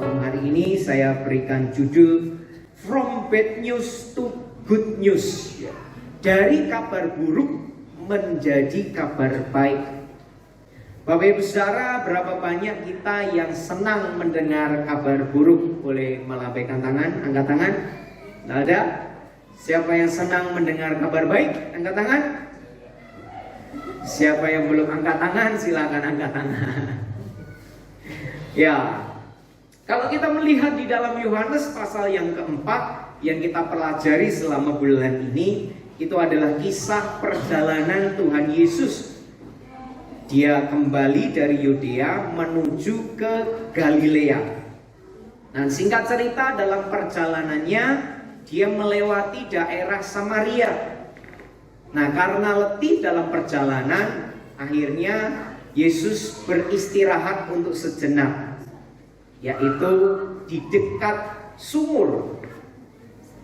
malam hari ini saya berikan judul From Bad News to Good News. Dari kabar buruk menjadi kabar baik. Bapak Ibu Saudara, berapa banyak kita yang senang mendengar kabar buruk? Boleh melambaikan tangan, angkat tangan. Tidak ada? Siapa yang senang mendengar kabar baik? Angkat tangan. Siapa yang belum angkat tangan, silakan angkat tangan. Ya, kalau kita melihat di dalam Yohanes pasal yang keempat yang kita pelajari selama bulan ini, itu adalah kisah perjalanan Tuhan Yesus. Dia kembali dari Yudea menuju ke Galilea. Nah, singkat cerita, dalam perjalanannya dia melewati daerah Samaria. Nah, karena letih dalam perjalanan, akhirnya Yesus beristirahat untuk sejenak, yaitu di dekat sumur.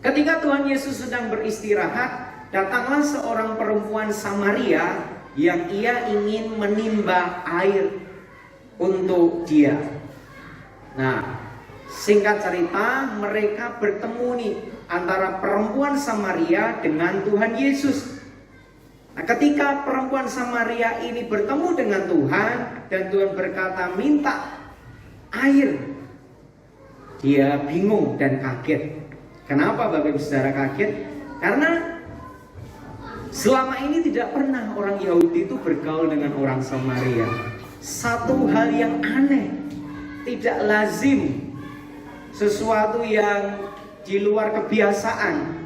Ketika Tuhan Yesus sedang beristirahat, datanglah seorang perempuan Samaria yang ia ingin menimba air untuk dia. Nah, singkat cerita, mereka bertemu nih antara perempuan Samaria dengan Tuhan Yesus. Nah, ketika perempuan Samaria ini bertemu dengan Tuhan dan Tuhan berkata minta air, dia bingung dan kaget. Kenapa Bapak Ibu Saudara kaget? Karena selama ini tidak pernah orang Yahudi itu bergaul dengan orang Samaria. Satu hal yang aneh, tidak lazim, sesuatu yang di luar kebiasaan.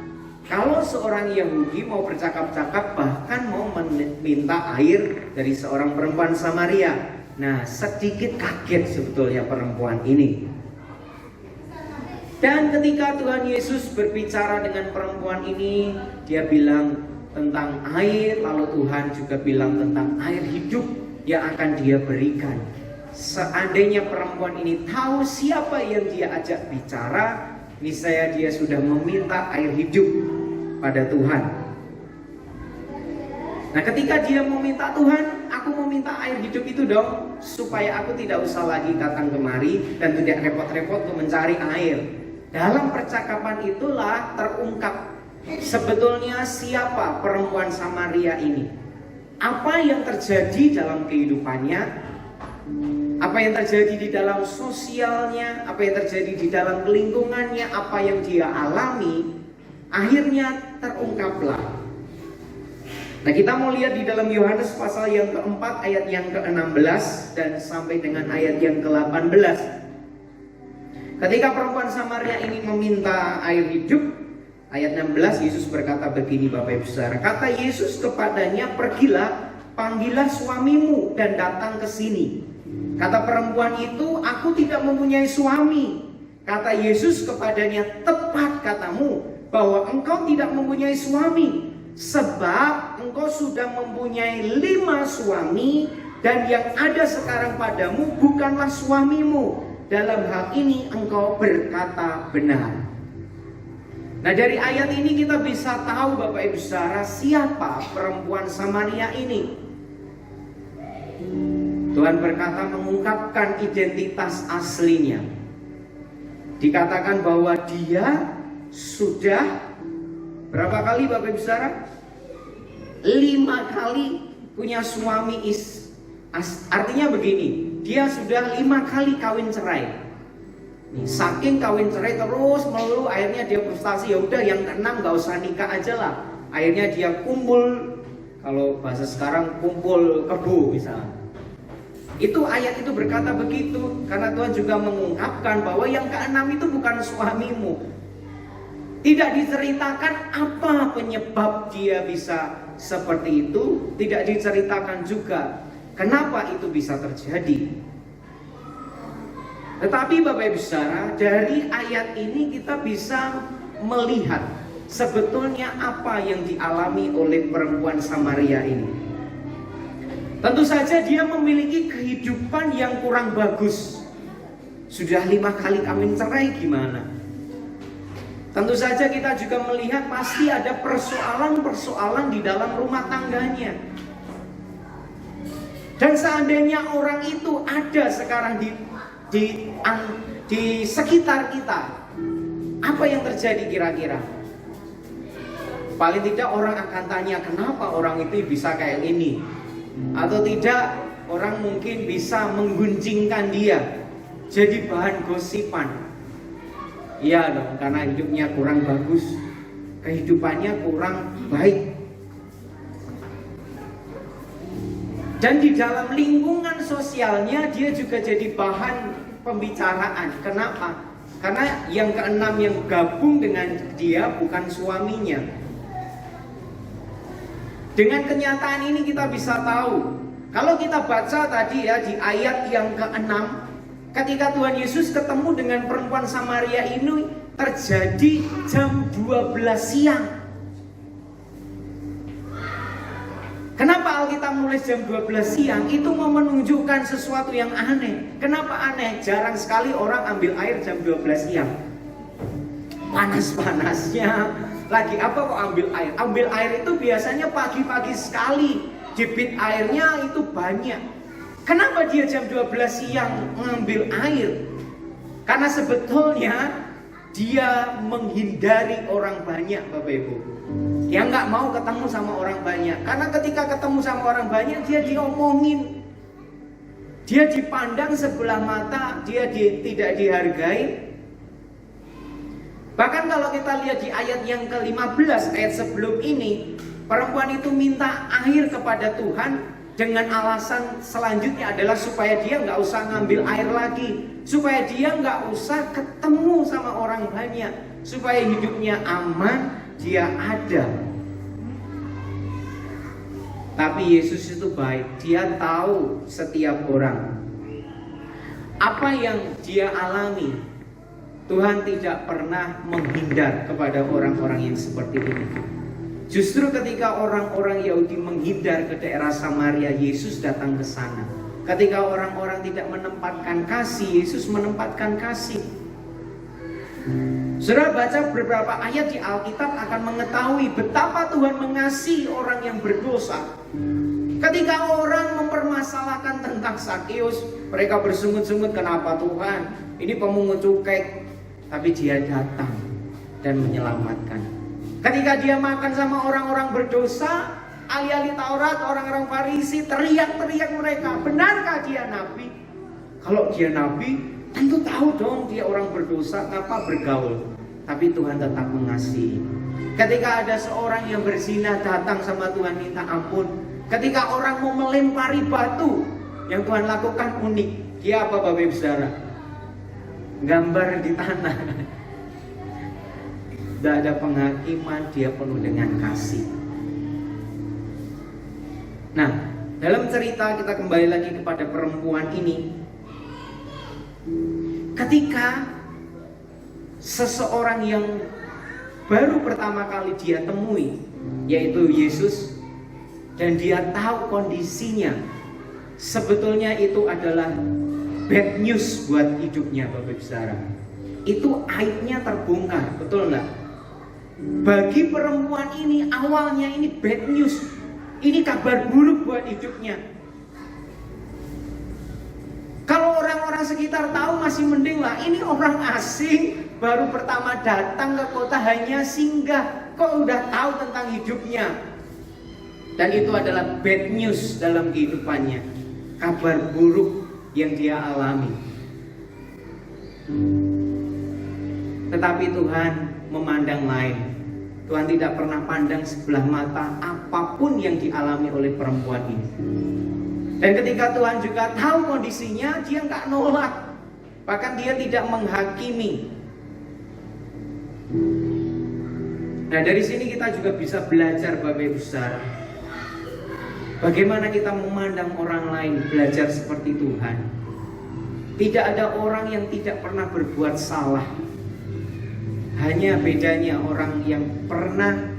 Kalau seorang Yahudi mau bercakap-cakap, bahkan mau meminta air dari seorang perempuan Samaria. Nah, sedikit kaget sebetulnya perempuan ini. Dan ketika Tuhan Yesus berbicara dengan perempuan ini, dia bilang tentang air, lalu Tuhan juga bilang tentang air hidup yang akan dia berikan. Seandainya perempuan ini tahu siapa yang dia ajak bicara, niscaya dia sudah meminta air hidup pada Tuhan. Nah, ketika dia meminta Tuhan, aku meminta air hidup itu dong, supaya aku tidak usah lagi datang kemari dan tidak repot-repot untuk mencari air. Dalam percakapan itulah terungkap sebetulnya siapa perempuan Samaria ini. Apa yang terjadi dalam kehidupannya, apa yang terjadi di dalam sosialnya, apa yang terjadi di dalam lingkungannya, apa yang dia alami, akhirnya terungkaplah. Nah, kita mau lihat di dalam Yohanes pasal yang keempat ayat yang ke-16 dan sampai dengan ayat yang ke-18. Ketika perempuan Samaria ini meminta air hidup, ayat 16, Yesus berkata begini Bapak Ibu Saudara. Kata Yesus kepadanya, pergilah, panggillah suamimu dan datang ke sini. Kata perempuan itu, aku tidak mempunyai suami. Kata Yesus kepadanya, tepat katamu bahwa engkau tidak mempunyai suami, sebab engkau sudah mempunyai 5 suami, dan yang ada sekarang padamu bukanlah suamimu. Dalam hal ini engkau berkata benar. Nah, dari ayat ini kita bisa tahu Bapak Ibu Saudara, siapa perempuan Samaria ini. Tuhan berkata mengungkapkan identitas aslinya. Dikatakan bahwa dia sudah berapa kali Bapak Ibu Saudara? 5 kali punya suami. Artinya begini, dia sudah 5 kali kawin cerai. Saking kawin cerai terus melulu, akhirnya dia frustasi. Ya udah, yang ke-6 gak usah nikah aja lah. Akhirnya dia kumpul, kalau bahasa sekarang kumpul kebo misalnya. Itu ayat itu berkata begitu, karena Tuhan juga mengungkapkan bahwa yang ke-6 itu bukan suamimu. Tidak diceritakan apa penyebab dia bisa seperti itu. Tidak diceritakan juga kenapa itu bisa terjadi. Tetapi Bapak Ibu Saudara, dari ayat ini kita bisa melihat sebetulnya apa yang dialami oleh perempuan Samaria ini. Tentu saja dia memiliki kehidupan yang kurang bagus. Sudah 5 kali kawin cerai, gimana? Tentu saja kita juga melihat pasti ada persoalan-persoalan di dalam rumah tangganya. Dan seandainya orang itu ada sekarang di sekitar kita, apa yang terjadi kira-kira? Paling tidak orang akan tanya, kenapa orang itu bisa kayak ini? Atau tidak, orang mungkin bisa menggunjingkan dia jadi bahan gosipan. Iya dong, karena hidupnya kurang bagus, kehidupannya kurang baik. Dan di dalam lingkungan sosialnya dia juga jadi bahan pembicaraan. Kenapa? Karena yang keenam yang gabung dengan dia bukan suaminya. Dengan kenyataan ini kita bisa tahu, kalau kita baca tadi ya di ayat yang ke-6, ketika Tuhan Yesus ketemu dengan perempuan Samaria ini terjadi jam 12 siang. Kenapa Alkitab menulis jam 12 siang? Itu mau menunjukkan sesuatu yang aneh. Kenapa aneh? Jarang sekali orang ambil air jam 12 siang. Panas-panasnya. Lagi apa kok ambil air? Ambil air itu biasanya pagi-pagi sekali. Debit airnya itu banyak. Kenapa dia jam 12 siang mengambil air? Karena sebetulnya dia menghindari orang banyak, Bapak Ibu. Dia nggak mau ketemu sama orang banyak. Karena ketika ketemu sama orang banyak, dia diomongin. Dia dipandang sebelah mata, dia tidak dihargai. Bahkan kalau kita lihat di ayat yang ke-15, ayat sebelum ini, perempuan itu minta air kepada Tuhan dengan alasan selanjutnya adalah supaya dia nggak usah ngambil air lagi, supaya dia nggak usah ketemu sama orang banyak, supaya hidupnya aman, dia ada. Tapi Yesus itu baik, dia tahu setiap orang. Apa yang dia alami, Tuhan tidak pernah menghindar kepada orang-orang yang seperti ini. Justru ketika orang-orang Yahudi menghindar ke daerah Samaria, Yesus datang ke sana. Ketika orang-orang tidak menempatkan kasih, Yesus menempatkan kasih. Saudara baca beberapa ayat di Alkitab akan mengetahui betapa Tuhan mengasihi orang yang berdosa. Ketika orang mempermasalahkan tentang Sakeus, mereka bersungut-sungut, kenapa Tuhan? Ini pemungut cukai. Tapi dia datang dan menyelamatkan. Ketika dia makan sama orang-orang berdosa, ahli-ahli Taurat, orang-orang Farisi, teriak-teriak mereka, benarkah dia nabi? Kalau dia nabi, tentu tahu dong dia orang berdosa, ngapa bergaul? Tapi Tuhan tetap mengasihi. Ketika ada seorang yang berzina datang sama Tuhan minta ampun. Ketika orang mau melempari batu, yang Tuhan lakukan unik. Dia apa Bapak Ibu Saudara? Gambar di tanah. Tidak ada penghakiman, dia penuh dengan kasih. Nah, dalam cerita kita kembali lagi kepada perempuan ini. Ketika seseorang yang baru pertama kali dia temui, yaitu Yesus, dan dia tahu kondisinya, sebetulnya itu adalah bad news buat hidupnya Bapak Ibu Saudara. Itu aibnya terbongkar, betul enggak? Bagi perempuan ini awalnya ini bad news. Ini kabar buruk buat hidupnya. Kalau orang-orang sekitar tahu masih mending lah. Ini orang asing baru pertama datang ke kota hanya singgah, kok udah tahu tentang hidupnya. Dan itu adalah bad news dalam kehidupannya. Kabar buruk yang dia alami. Tetapi Tuhan memandang lain. Tuhan tidak pernah pandang sebelah mata apapun yang dialami oleh perempuan ini. Dan ketika Tuhan juga tahu kondisinya, dia nggak nolak. Bahkan dia tidak menghakimi. Nah, dari sini kita juga bisa belajar Bapak Ibu Saudara. Bagaimana kita memandang orang lain, belajar seperti Tuhan. Tidak ada orang yang tidak pernah berbuat salah. Hanya bedanya orang yang pernah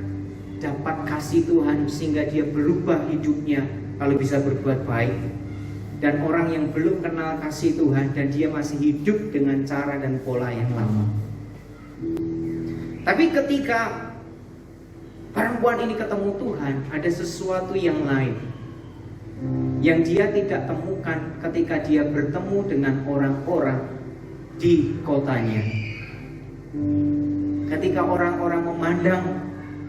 dapat kasih Tuhan sehingga dia berubah hidupnya kalau bisa berbuat baik. Dan orang yang belum kenal kasih Tuhan dan dia masih hidup dengan cara dan pola yang lama. Tapi ketika perempuan ini ketemu Tuhan, ada sesuatu yang lain yang dia tidak temukan ketika dia bertemu dengan orang-orang di kotanya. Ketika orang-orang memandang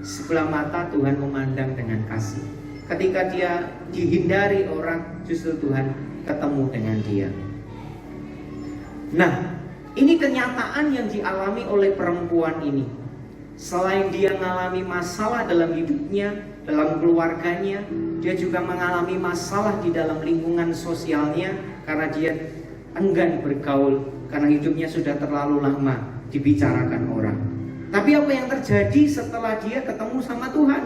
sebelah mata, Tuhan memandang dengan kasih. Ketika dia dihindari orang, justru Tuhan ketemu dengan dia. Nah, ini kenyataan yang dialami oleh perempuan ini. Selain dia mengalami masalah dalam hidupnya, dalam keluarganya, dia juga mengalami masalah di dalam lingkungan sosialnya karena dia enggan bergaul, karena hidupnya sudah terlalu lama dibicarakan orang. Tapi apa yang terjadi setelah dia ketemu sama Tuhan?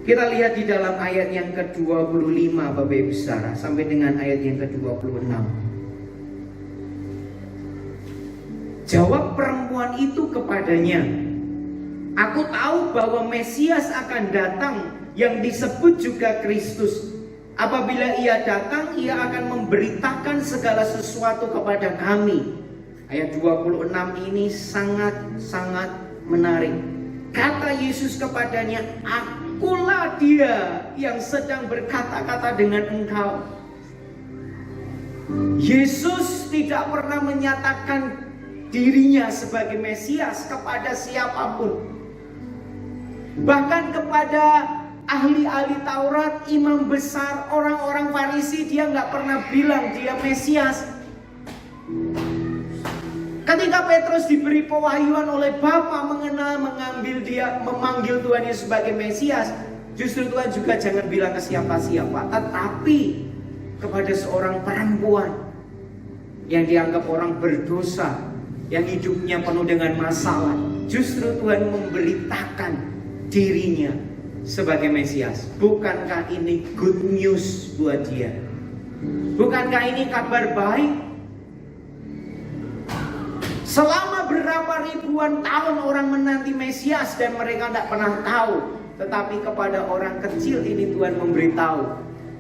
Kita lihat di dalam ayat yang ke-25 Bapak Ibu Saudara, sampai dengan ayat yang ke-26. Jawab perempuan itu kepadanya, "Aku tahu bahwa Mesias akan datang, yang disebut juga Kristus. Apabila ia datang, ia akan memberitakan segala sesuatu kepada kami." Ayat 26 ini sangat-sangat menarik. Kata Yesus kepadanya, "Akulah dia yang sedang berkata-kata dengan engkau." Yesus tidak pernah menyatakan dirinya sebagai Mesias kepada siapapun. Bahkan kepada ahli-ahli Taurat, imam besar, orang-orang Farisi, dia nggak pernah bilang dia Mesias. Ketika Petrus diberi pewahyuan oleh Bapa memanggil Tuhan Yesus sebagai Mesias, justru Tuhan juga jangan bilang ke siapa-siapa, tetapi kepada seorang perempuan yang dianggap orang berdosa, yang hidupnya penuh dengan masalah, justru Tuhan memberitakan dirinya sebagai Mesias. Bukankah ini good news buat dia? Bukankah ini kabar baik? Selama berapa ribuan tahun orang menanti Mesias dan mereka tidak pernah tahu. Tetapi kepada orang kecil ini Tuhan memberitahu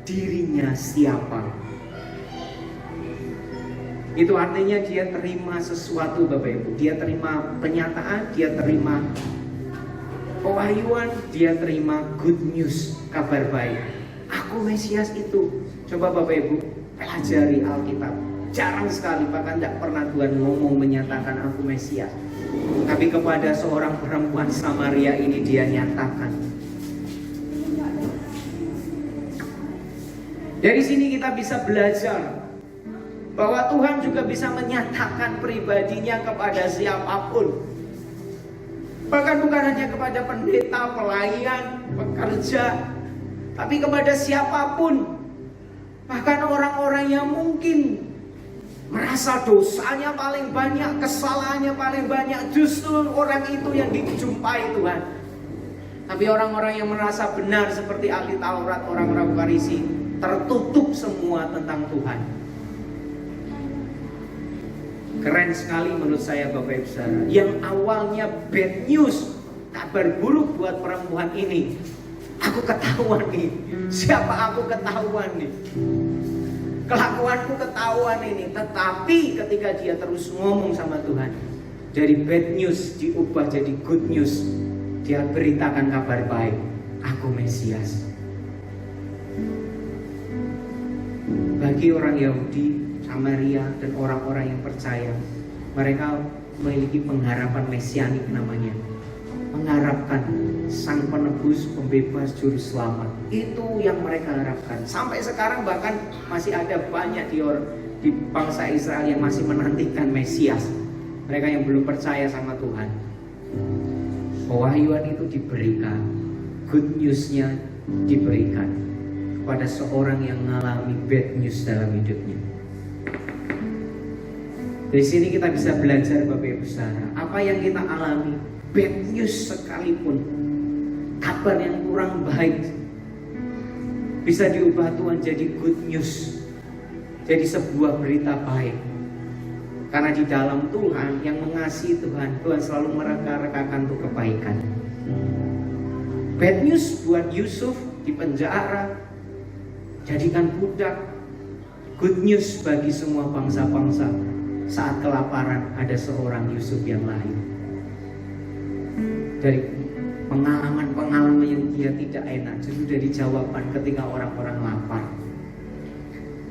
dirinya siapa. Itu artinya dia terima sesuatu Bapak Ibu. Dia terima penyataan, dia terima pewahyuan, dia terima good news, kabar baik. Aku Mesias itu. Coba Bapak Ibu pelajari Alkitab. Jarang sekali, bahkan tidak pernah Tuhan ngomong menyatakan aku Mesias. Tapi kepada seorang perempuan Samaria ini dia nyatakan. Dari sini kita bisa belajar bahwa Tuhan juga bisa menyatakan pribadinya kepada siapapun. Bahkan bukan hanya kepada pendeta, pelayan, pekerja, tapi kepada siapapun. Bahkan orang-orang yang mungkin merasa dosanya paling banyak, kesalahannya paling banyak, justru orang itu yang dijumpai Tuhan. Tapi orang-orang yang merasa benar seperti ahli Taurat, orang-orang Farisi, tertutup semua tentang Tuhan. Keren sekali menurut saya Bapak Ibu Saudara. Yang awalnya bad news, kabar buruk buat perempuan ini. Aku ketahuan nih. Siapa aku ketahuan nih? Kelakuanku ketahuan ini. Tetapi ketika dia terus ngomong sama Tuhan, dari bad news diubah jadi good news. Dia beritakan kabar baik, aku Mesias. Bagi orang Yahudi, Samaria, dan orang-orang yang percaya, mereka memiliki pengharapan mesianik namanya. Mengharapkan sang penebus, pembebas, juru selamat. Itu yang mereka harapkan. Sampai sekarang bahkan masih ada banyak di bangsa Israel yang masih menantikan Mesias. Mereka yang belum percaya sama Tuhan. Pewahyuan itu diberikan, good news-nya diberikan kepada seorang yang mengalami bad news dalam hidupnya. Dari sini kita bisa belajar Bapak Ibu Saudara, apa yang kita alami, bad news sekalipun, kabar yang kurang baik, bisa diubah Tuhan jadi good news, jadi sebuah berita baik. Karena di dalam Tuhan, yang mengasihi Tuhan, Tuhan selalu mereka-rekakan untuk kebaikan. Bad news buat Yusuf di penjara, jadikan budak. Good news bagi semua bangsa-bangsa. Saat kelaparan ada seorang Yusuf yang lain. Dari pengalaman-pengalaman yang dia tidak enak, justru dari jawaban ketika orang-orang lapar.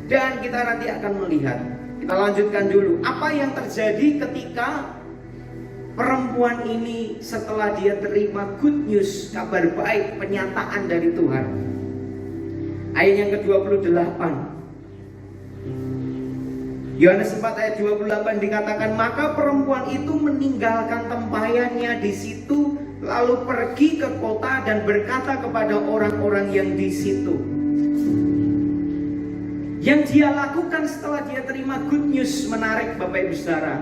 Dan kita nanti akan melihat Kita lanjutkan dulu. Apa yang terjadi ketika perempuan ini setelah dia terima good news, kabar baik, penyataan dari Tuhan? Ayat yang ke-28. Yohanes 4 ayat 28 dikatakan, maka perempuan itu meninggalkan tempayannya di situ, lalu pergi ke kota dan berkata kepada orang-orang yang di situ. Yang dia lakukan setelah dia terima good news menarik Bapak Ibu Saudara.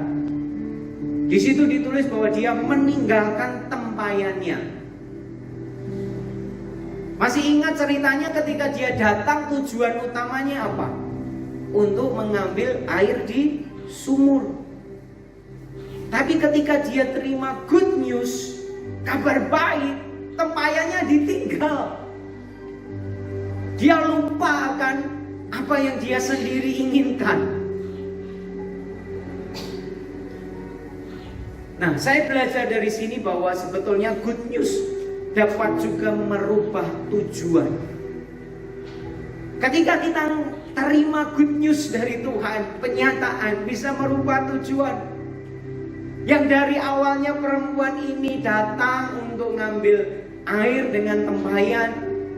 Di situ ditulis bahwa dia meninggalkan tempayannya. Masih ingat ceritanya ketika dia datang, tujuan utamanya apa? Untuk mengambil air di sumur. Tapi ketika dia terima good news, kabar baik, tempayannya ditinggal. Dia lupa akan apa yang dia sendiri inginkan. Nah, saya belajar dari sini bahwa sebetulnya good news dapat juga merubah tujuan. Ketika kita terima good news dari Tuhan, penyataan bisa merubah tujuan. Yang dari awalnya perempuan ini datang untuk ngambil air dengan tempayan,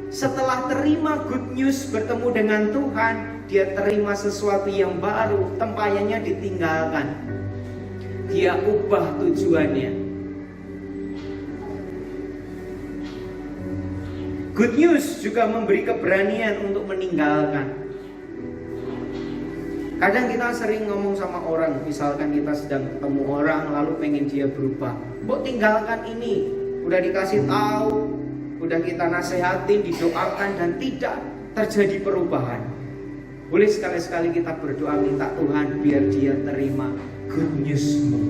setelah terima good news bertemu dengan Tuhan, dia terima sesuatu yang baru, tempayannya ditinggalkan. Dia ubah tujuannya. Good news juga memberi keberanian untuk meninggalkan. Kadang kita sering ngomong sama orang, misalkan kita sedang ketemu orang lalu pengen dia berubah. Kok tinggalkan ini? Udah dikasih tahu, udah kita nasehatin, didoakan dan tidak terjadi perubahan. Boleh sekali-sekali kita berdoa minta Tuhan biar dia terima good news-Mu.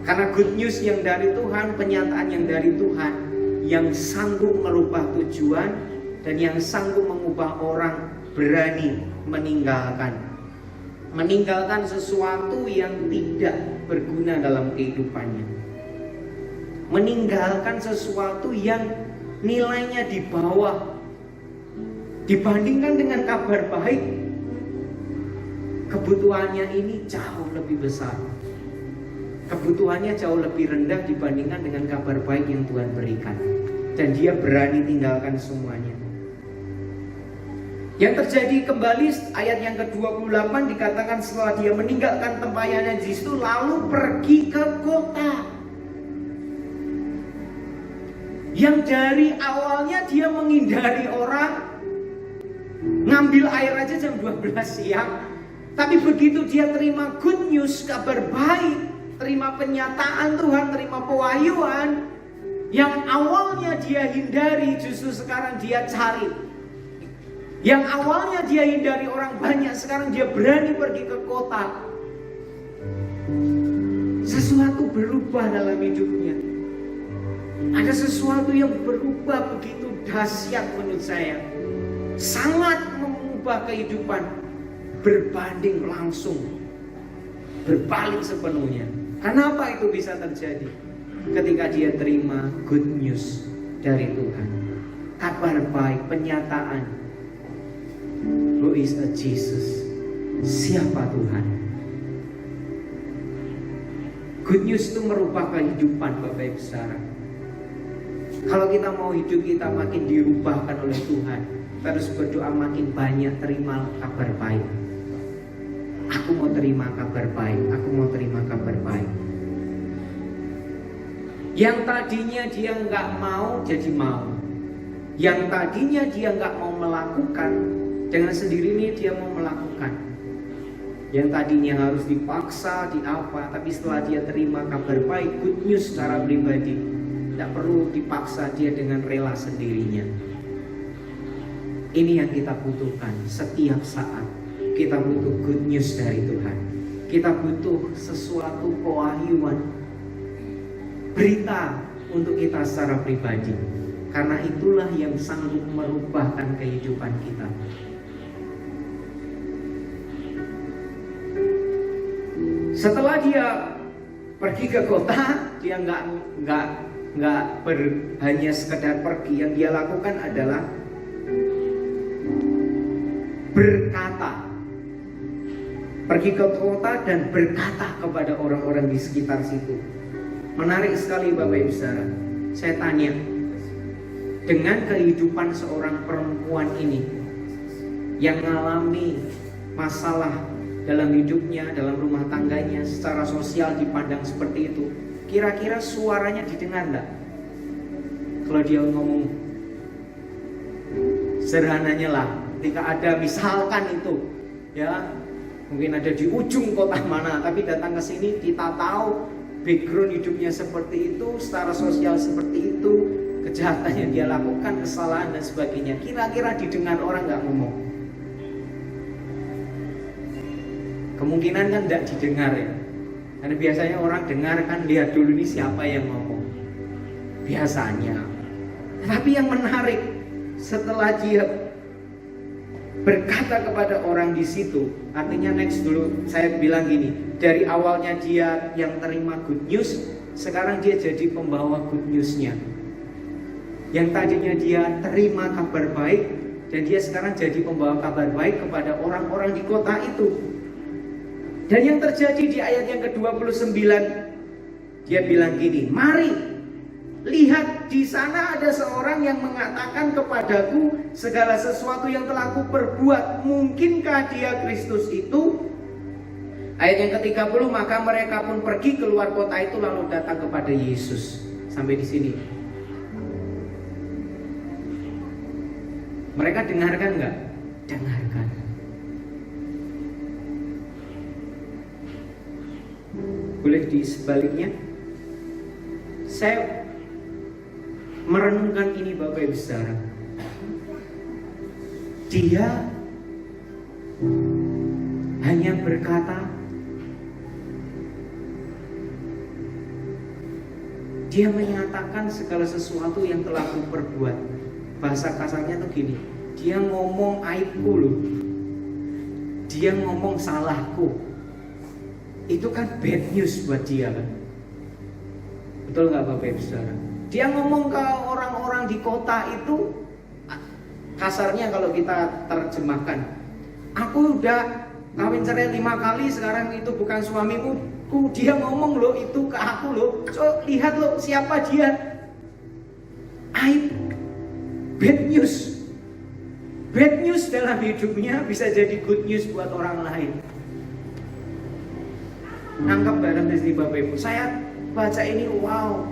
Karena good news yang dari Tuhan, penyataan yang dari Tuhan, yang sanggup merubah tujuan dan yang sanggup mengubah orang berani meninggalkan sesuatu yang tidak berguna dalam kehidupannya, meninggalkan sesuatu yang nilainya di bawah dibandingkan dengan kabar baik. Kebutuhannya ini jauh lebih besar, kebutuhannya jauh lebih rendah dibandingkan dengan kabar baik yang Tuhan berikan. Dan dia berani tinggalkan semuanya. Yang terjadi kembali ayat yang ke-28 dikatakan setelah dia meninggalkan tempayannya di situ lalu pergi ke kota. Yang dari awalnya dia menghindari orang, ngambil air aja jam 12 siang. Tapi begitu dia terima good news, kabar baik, terima penyataan Tuhan, terima pewahyuan, yang awalnya dia hindari justru sekarang dia cari. Yang awalnya dia hindari orang banyak, sekarang dia berani pergi ke kota. Sesuatu berubah dalam hidupnya. Ada sesuatu yang berubah begitu dahsyat menurut saya. Sangat mengubah kehidupan. Berbanding langsung, berbalik sepenuhnya. Kenapa itu bisa terjadi? Ketika dia terima good news dari Tuhan, kabar baik, penyataan, who is a Jesus, siapa Tuhan. Good news itu merubah kehidupan Bapak Ibu Saudara. Kalau kita mau hidup kita makin dirubahkan oleh Tuhan, kita harus berdoa makin banyak terima kabar baik. Aku mau terima kabar baik, aku mau terima kabar baik. Yang tadinya dia nggak mau jadi mau. Yang tadinya dia nggak mau melakukan, dengan sendirinya dia mau melakukan. Yang tadinya harus dipaksa, diapa, tapi setelah dia terima kabar baik, good news secara pribadi, tidak perlu dipaksa, dia dengan rela sendirinya. Ini yang kita butuhkan setiap saat. Kita butuh good news dari Tuhan. Kita butuh sesuatu pewahyuan, berita untuk kita secara pribadi. Karena itulah yang sanggup merubahkan kehidupan kita. Setelah dia pergi ke kota, dia nggak hanya sekedar pergi. Yang dia lakukan adalah berkata. pergi ke kota dan berkata kepada orang-orang di sekitar situ. Menarik sekali Bapak Ibu Saudara. Saya tanya, dengan kehidupan seorang perempuan ini yang mengalami masalah dalam hidupnya, dalam rumah tangganya, secara sosial dipandang seperti itu, kira-kira suaranya didengar enggak? Kalau dia ngomong, sederhananya lah, ketika ada misalkan itu, ya mungkin ada di ujung kota mana, tapi datang ke sini, kita tahu background hidupnya seperti itu, secara sosial seperti itu, kejahatan yang dia lakukan, kesalahan dan sebagainya. Kira-kira didengar orang nggak ngomong? Kemungkinan kan nggak didengar ya. Karena biasanya orang dengar kan lihat dulu nih siapa yang ngomong. Biasanya. Tapi yang menarik, setelah dia berkata kepada orang di situ, artinya next dulu saya bilang gini, dari awalnya dia yang terima good news, sekarang dia jadi pembawa good newsnya. Yang tadinya dia terima kabar baik, dan dia sekarang jadi pembawa kabar baik kepada orang-orang di kota itu. Dan yang terjadi di ayat yang ke-29, dia bilang gini, mari lihat, di sana ada seorang yang mengatakan kepadaku segala sesuatu yang telah kuperbuat. Mungkinkah dia Kristus itu? Ayat yang ke-30, maka mereka pun pergi keluar kota itu lalu datang kepada Yesus. Sampai di sini. Mereka dengarkan enggak? Dengarkan. Boleh di sebaliknya? Saya merenungkan ini Bapak Ibu Saudara. Dia hanya berkata, dia menyatakan segala sesuatu yang telah kuperbuat. Bahasa kasarnya tuh gini, dia ngomong aibku loh, dia ngomong salahku. Itu kan bad news buat dia kan. Betul gak Bapak Ibu Saudara? Dia ngomong ke orang-orang di kota itu, kasarnya kalau kita terjemahkan, aku udah kawin cerai 5 kali, sekarang itu bukan suamimu. Dia ngomong loh itu ke aku loh. So lihat loh siapa dia. Aib. Bad news. Bad news dalam hidupnya bisa jadi good news buat orang lain. Nangkap bareng di Bapak Ibu. Saya baca ini, wow.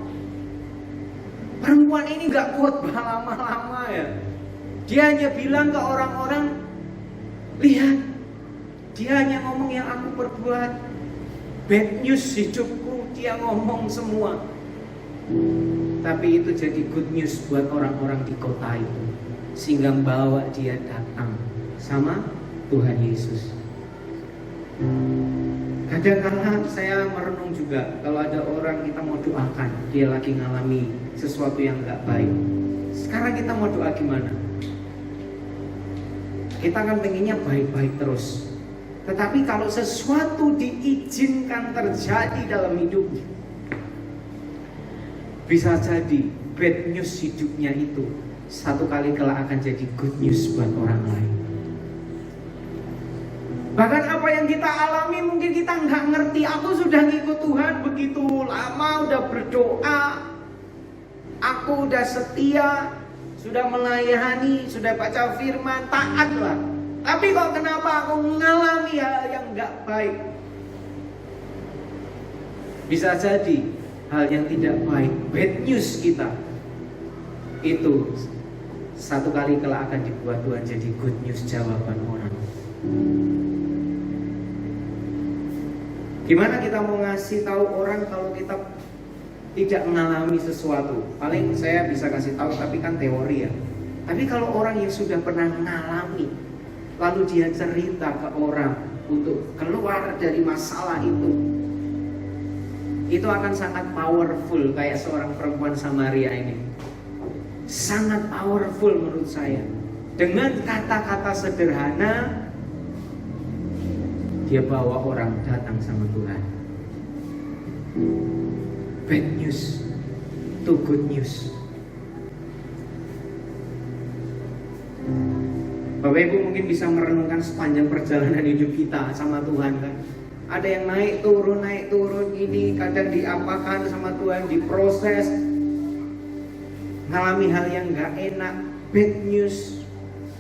Perempuan ini gak kuat lama-lama ya. Dia hanya bilang ke orang-orang, lihat, dia hanya ngomong yang aku perbuat. Bad news hidupku, dia ngomong semua. Tapi itu jadi good news buat orang-orang di kota itu, sehingga membawa dia datang sama Tuhan Yesus. Kadang-kadang saya merenung juga, kalau ada orang kita mau doakan, dia lagi ngalami sesuatu yang gak baik. Sekarang kita mau doa gimana? Kita kan pengennya baik-baik terus. Tetapi kalau sesuatu diizinkan terjadi dalam hidupnya, bisa jadi bad news hidupnya itu satu kali kelak akan jadi good news buat orang lain. Bahkan apa yang kita alami mungkin kita nggak ngerti. Aku sudah ngikut Tuhan begitu lama, udah berdoa, aku udah setia, sudah melayani, sudah baca firman, taat lah. Tapi kok kenapa aku mengalami hal yang nggak baik? Bisa jadi hal yang tidak baik, bad news kita itu satu kali kelak akan dibuat Tuhan jadi good news jawaban orang. Gimana kita mau ngasih tahu orang kalau kita tidak mengalami sesuatu? Paling saya bisa kasih tahu, tapi kan teori ya. Tapi kalau orang yang sudah pernah mengalami, lalu dia cerita ke orang untuk keluar dari masalah itu akan sangat powerful. Kayak seorang perempuan Samaria ini, sangat powerful menurut saya. Dengan kata-kata sederhana, dia bawa orang datang sama Tuhan. Bad news to good news. Bapak Ibu mungkin bisa merenungkan sepanjang perjalanan hidup kita sama Tuhan kan. Ada yang naik turun ini, kadang diapakan sama Tuhan, diproses, ngalami hal yang gak enak, bad news,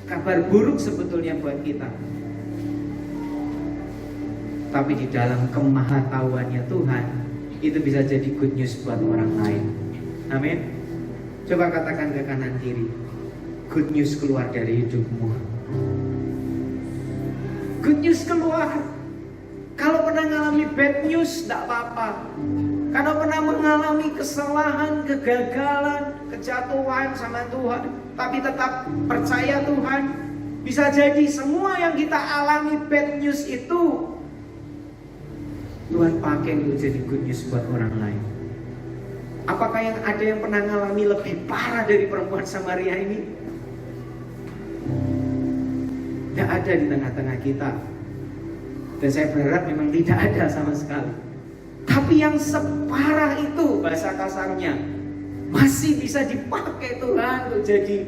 kabar buruk sebetulnya buat kita. Tapi di dalam kemahatauannya Tuhan, itu bisa jadi good news buat orang lain. Amin. Coba katakan ke kanan kiri, good news keluar dari hidupmu. Good news keluar. Kalau pernah mengalami bad news, tidak apa-apa. Kalau pernah mengalami kesalahan, kegagalan, kejatuhan sama Tuhan, tapi tetap percaya Tuhan, bisa jadi semua yang kita alami bad news itu Tuhan pakai untuk jadi good news buat orang lain. Apakah ada yang pernah mengalami lebih parah dari perempuan Samaria ini? Tidak ada di tengah-tengah kita. Dan saya berharap memang tidak ada sama sekali. Tapi yang separah itu, bahasa kasarnya, masih bisa dipakai Tuhan untuk jadi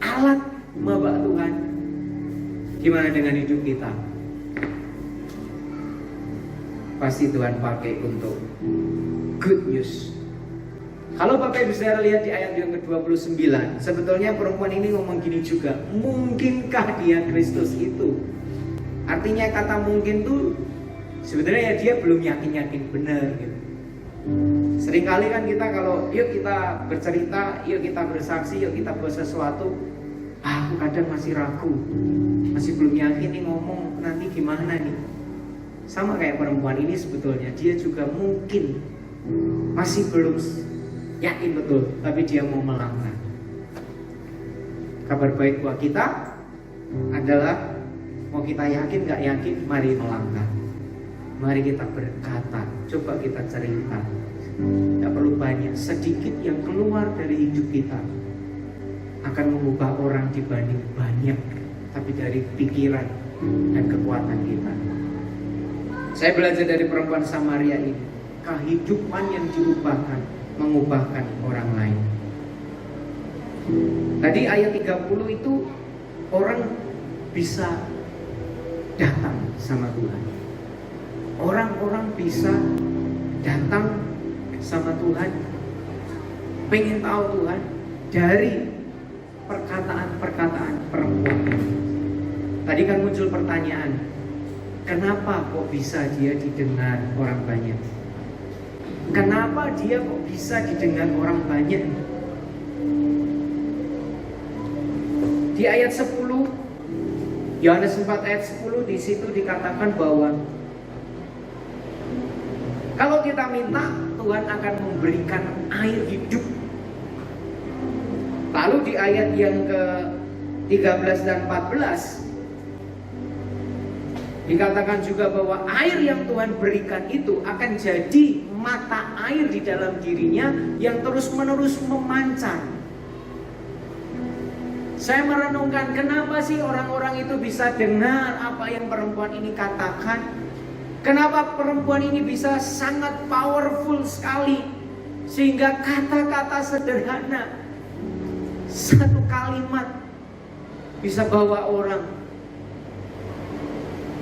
alat mabak Tuhan. Gimana dengan hidup kita? Pasti Tuhan pakai untuk good news. Kalau Bapak Ibu saudara lihat di ayat yang ke-29, sebetulnya perempuan ini ngomong gini juga, mungkinkah dia Kristus itu? Artinya kata mungkin tuh sebenarnya dia belum yakin benar gitu. Seringkali kan kita kalau yuk kita bercerita, yuk kita bersaksi, yuk kita buat sesuatu, aku kadang masih ragu, masih belum yakin nih ngomong nanti gimana nih. Sama kayak perempuan ini sebetulnya, dia juga mungkin masih belum yakin betul, tapi dia mau melangkah. Kabar baik buat kita adalah mau kita yakin gak yakin, mari melangkah. Mari kita berkata, coba kita cerita. Tidak perlu banyak, sedikit yang keluar dari hidup kita akan mengubah orang dibanding banyak, tapi dari pikiran dan kekuatan kita. Saya belajar dari perempuan Samaria ini, kehidupan yang diubahkan mengubahkan orang lain. Tadi ayat 30 itu orang bisa datang sama Tuhan. Orang-orang bisa datang sama Tuhan, pengen tahu Tuhan dari perkataan-perkataan perempuan. Tadi kan muncul pertanyaan, kenapa kok bisa dia didengar orang banyak? Kenapa dia kok bisa didengar orang banyak? Di ayat 10, Yohanes 4 ayat 10, di situ dikatakan bahwa kalau kita minta, Tuhan akan memberikan air hidup. Lalu di ayat yang ke-13 dan 14 dikatakan juga bahwa air yang Tuhan berikan itu akan jadi mata air di dalam dirinya yang terus-menerus memancar. Saya merenungkan, kenapa sih orang-orang itu bisa dengar apa yang perempuan ini katakan? Kenapa perempuan ini bisa sangat powerful sekali, sehingga kata-kata sederhana, satu kalimat bisa bawa orang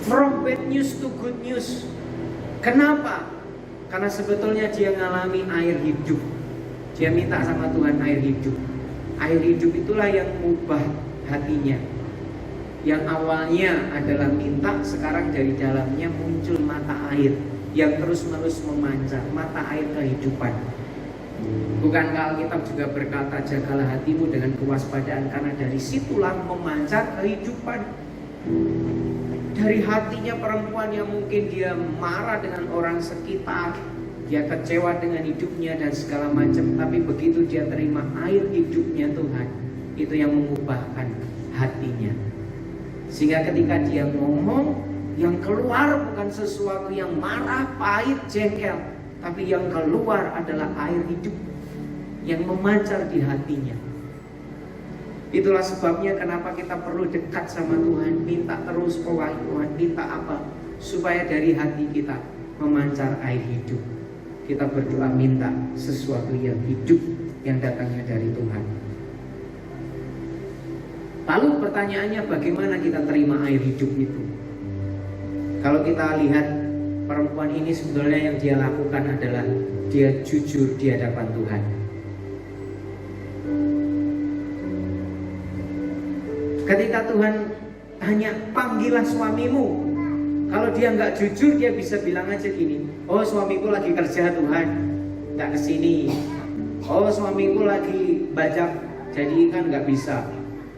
from bad news to good news. Kenapa? Karena sebetulnya dia mengalami air hidup. Dia minta sama Tuhan air hidup. Air hidup itulah yang mengubah hatinya. Yang awalnya adalah minta, sekarang dari dalamnya muncul mata air yang terus-menerus memancar, mata air kehidupan. Bukankah Alkitab juga berkata, jagalah hatimu dengan kewaspadaan, karena dari situlah memancar kehidupan. Dari hatinya perempuan yang mungkin dia marah dengan orang sekitar, dia kecewa dengan hidupnya dan segala macam, tapi begitu dia terima air hidupnya Tuhan, itu yang mengubahkan hatinya. Sehingga ketika dia ngomong, yang keluar bukan sesuatu yang marah, pahit, jengkel, tapi yang keluar adalah air hidup yang memancar di hatinya. Itulah sebabnya kenapa kita perlu dekat sama Tuhan, minta terus pewahyuan, minta apa? Supaya dari hati kita memancar air hidup. Kita berdoa minta sesuatu yang hidup yang datangnya dari Tuhan. Lalu pertanyaannya bagaimana kita terima air hidup itu? Kalau kita lihat perempuan ini sebetulnya yang dia lakukan adalah dia jujur di hadapan Tuhan. Ketika Tuhan hanya panggillah suamimu, kalau dia nggak jujur dia bisa bilang aja gini, oh suamiku lagi kerja Tuhan, nggak kesini. Oh suamiku lagi bajak, jadi kan nggak bisa.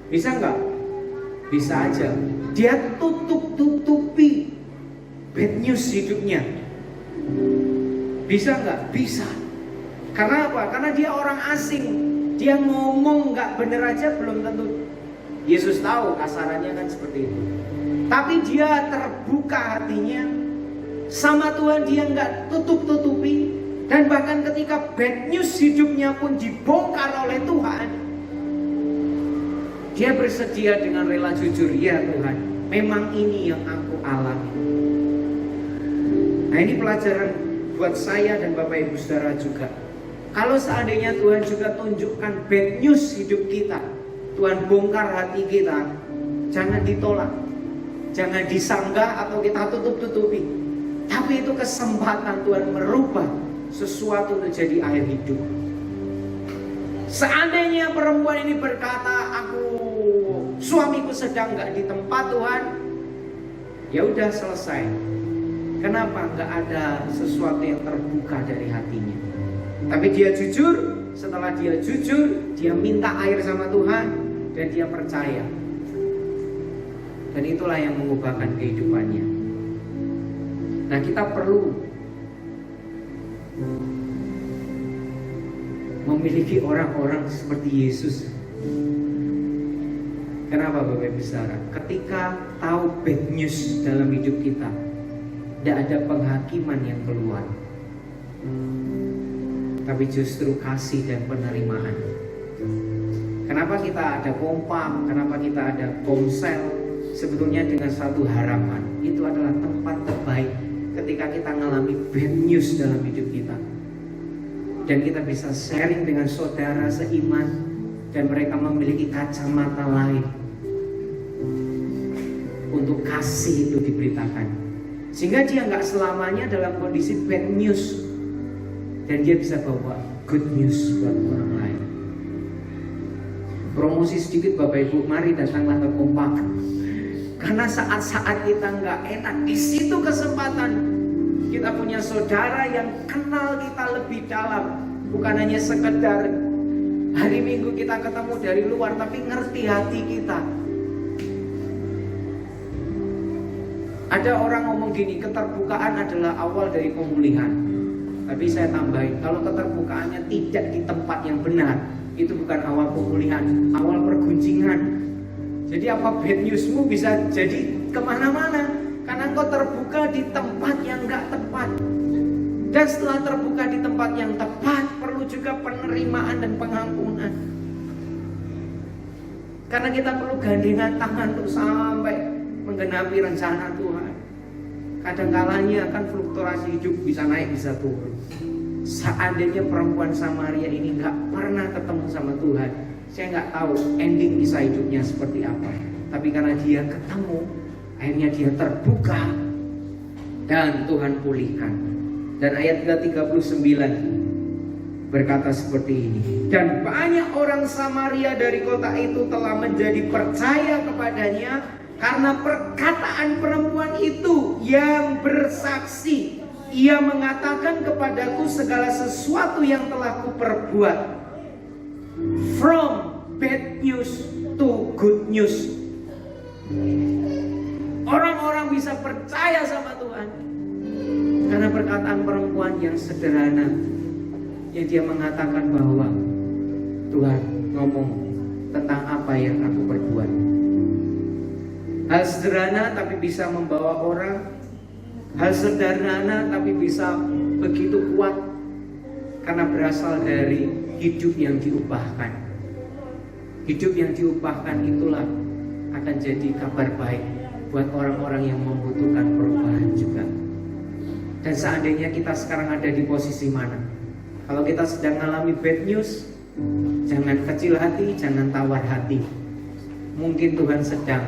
Bisa nggak? Bisa aja. Dia tutup-tutupi bad news hidupnya. Bisa nggak? Bisa. Karena apa? Karena dia orang asing. Dia ngomong nggak bener aja belum tentu Yesus tahu, kasarannya kan seperti itu. Tapi dia terbuka hatinya sama Tuhan, dia nggak tutup-tutupi. Dan bahkan ketika bad news hidupnya pun dibongkar oleh Tuhan, dia bersedia dengan rela jujur, ya Tuhan, memang ini yang aku alami. Nah ini pelajaran buat saya dan Bapak Ibu Saudara juga. Kalau seandainya Tuhan juga tunjukkan bad news hidup kita, Tuhan bongkar hati kita, jangan ditolak, jangan disanggah atau kita tutup-tutupi. Tapi itu kesempatan Tuhan merubah sesuatu untuk jadi air hidup. Seandainya perempuan ini berkata, suamiku sedang nggak di tempat Tuhan, ya udah selesai. Kenapa? Nggak ada sesuatu yang terbuka dari hatinya. Tapi dia jujur. Setelah dia jujur, dia minta air sama Tuhan dan dia percaya. Dan itulah yang mengubahkan kehidupannya. Nah kita perlu memiliki orang-orang seperti Yesus. Kenapa Bapak Ibu Saudara? Ketika tahu bad news dalam hidup kita, tidak ada penghakiman yang keluar, tapi justru kasih dan penerimaan. Kenapa kita ada kompak? Kenapa kita ada komsel? Sebetulnya dengan satu harapan, itu adalah tempat terbaik ketika kita mengalami bad news dalam hidup kita. Dan kita bisa sharing dengan saudara seiman, dan mereka memiliki kacamata lain untuk kasih itu diberitakan. Sehingga dia nggak selamanya dalam kondisi bad news, dan dia bisa bawa good news buat orang lain. Promosi sedikit Bapak Ibu, mari datanglah ke kompak. Karena saat-saat kita nggak enak, di situ kesempatan kita punya saudara yang kenal kita lebih dalam. Bukan hanya sekedar hari Minggu kita ketemu dari luar, tapi ngerti hati kita. Ada orang ngomong gini, keterbukaan adalah awal dari pemulihan. Tapi saya tambahin, kalau keterbukaannya tidak di tempat yang benar, itu bukan awal pemulihan, awal perguncingan. Jadi apa bad newsmu bisa jadi kemana-mana, karena engkau terbuka di tempat yang gak tepat. Dan setelah terbuka di tempat yang tepat, perlu juga penerimaan dan pengampunan. Karena kita perlu gandengan tangan untuk sampai menggenapi rencana Tuhan. Kadang-kalanya kan fluktuasi hidup bisa naik bisa turun. Seandainya perempuan Samaria ini gak pernah ketemu sama Tuhan, saya gak tahu ending kisah hidupnya seperti apa. Tapi karena dia ketemu, akhirnya dia terbuka dan Tuhan pulihkan. Dan ayat 39 berkata seperti ini, dan banyak orang Samaria dari kota itu telah menjadi percaya kepadanya karena perkataan perempuan itu yang bersaksi. Ia mengatakan kepadaku segala sesuatu yang telah kuperbuat. From bad news to good news. Orang-orang bisa percaya sama Tuhan karena perkataan perempuan yang sederhana, yang dia mengatakan bahwa Tuhan ngomong tentang apa yang aku perbuat. Hal sederhana tapi bisa membawa orang. Hal sederhana tapi bisa begitu kuat karena berasal dari hidup yang diubahkan. Hidup yang diubahkan itulah akan jadi kabar baik buat orang-orang yang membutuhkan perubahan juga. Dan seandainya kita sekarang ada di posisi mana? Kalau kita sedang mengalami bad news, jangan kecil hati, jangan tawar hati. mungkin Tuhan sedang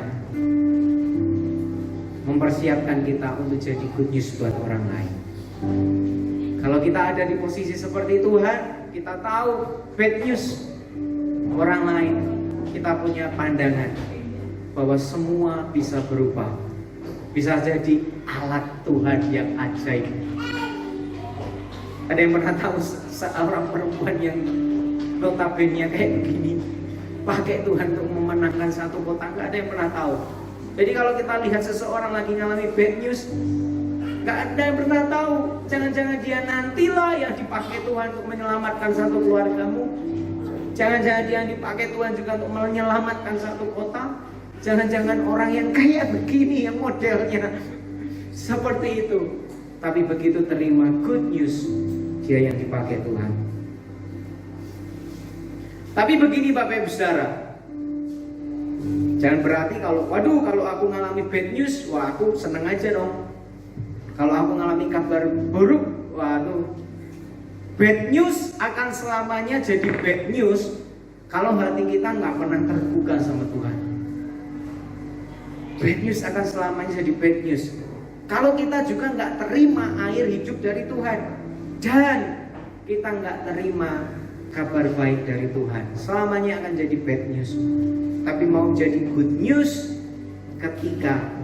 mempersiapkan kita untuk jadi good news buat orang lain. Kalau kita ada di posisi seperti Tuhan, kita tahu bad news orang lain, kita punya pandangan bahwa semua bisa berubah, bisa jadi alat Tuhan yang ajaib. Ada yang pernah tahu seorang perempuan yang notabene kayak begini pakai Tuhan untuk memenangkan satu kota? Nggak ada yang pernah tahu. Jadi kalau kita lihat seseorang lagi ngalami bad news, nggak ada yang pernah tahu. Jangan-jangan dia nantilah yang dipakai Tuhan untuk menyelamatkan satu keluargamu. Jangan-jangan dia yang dipakai Tuhan juga untuk menyelamatkan satu kota. Jangan-jangan orang yang kayak begini, yang modelnya seperti itu, tapi begitu terima good news, dia yang dipakai Tuhan. Tapi begini Bapak Ibu Saudara, jangan berarti kalau aku ngalami bad news, wah aku seneng aja dong. Kalau aku ngalami kabar buruk, bad news akan selamanya jadi bad news kalau hati kita nggak pernah terbuka sama Tuhan. Bad news akan selamanya jadi bad news kalau kita juga nggak terima air hidup dari Tuhan, dan kita nggak terima kabar baik dari Tuhan. Selamanya akan jadi bad news. Tapi mau jadi good news ketika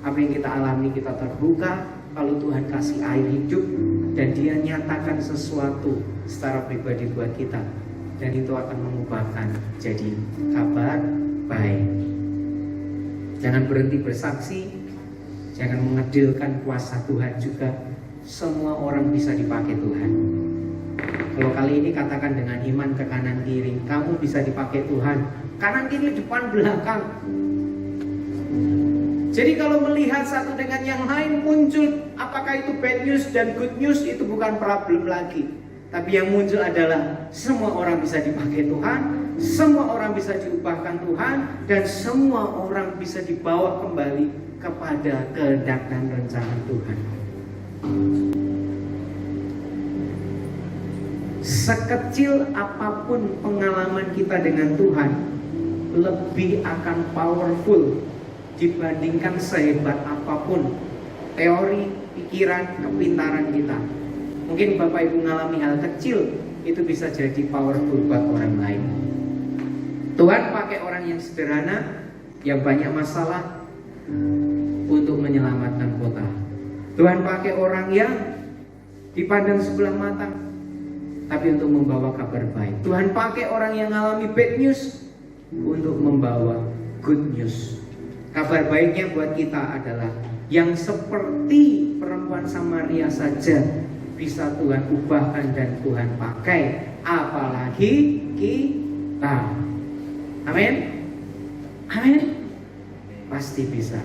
apa yang kita alami kita terbuka, kalau Tuhan kasih air hidup dan Dia nyatakan sesuatu secara pribadi buat kita, dan itu akan mengubahkan jadi kabar baik. Jangan berhenti bersaksi, jangan mengecilkan kuasa Tuhan juga. Semua orang bisa dipakai Tuhan. Kalau kali ini katakan dengan iman ke kanan kiri, kamu bisa dipakai Tuhan. Kanan kiri, depan belakang. Jadi kalau melihat satu dengan yang lain muncul, apakah itu bad news dan good news, itu bukan problem lagi. Tapi yang muncul adalah semua orang bisa dipakai Tuhan, semua orang bisa diubahkan Tuhan, dan semua orang bisa dibawa kembali kepada kehendak dan rencana Tuhan. Sekecil apapun pengalaman kita dengan Tuhan, lebih akan powerful dibandingkan sehebat apapun teori, pikiran, kepintaran kita. Mungkin Bapak Ibu mengalami hal kecil, itu bisa jadi powerful buat orang lain. Tuhan pakai orang yang sederhana, yang banyak masalah, untuk menyelamatkan kota. Tuhan pakai orang yang dipandang sebelah mata, tapi untuk membawa kabar baik. Tuhan pakai orang yang mengalami bad news untuk membawa good news. Kabar baiknya buat kita adalah yang seperti perempuan Samaria saja bisa Tuhan ubahkan dan Tuhan pakai, apalagi kita. Amin. Amin. Pasti bisa.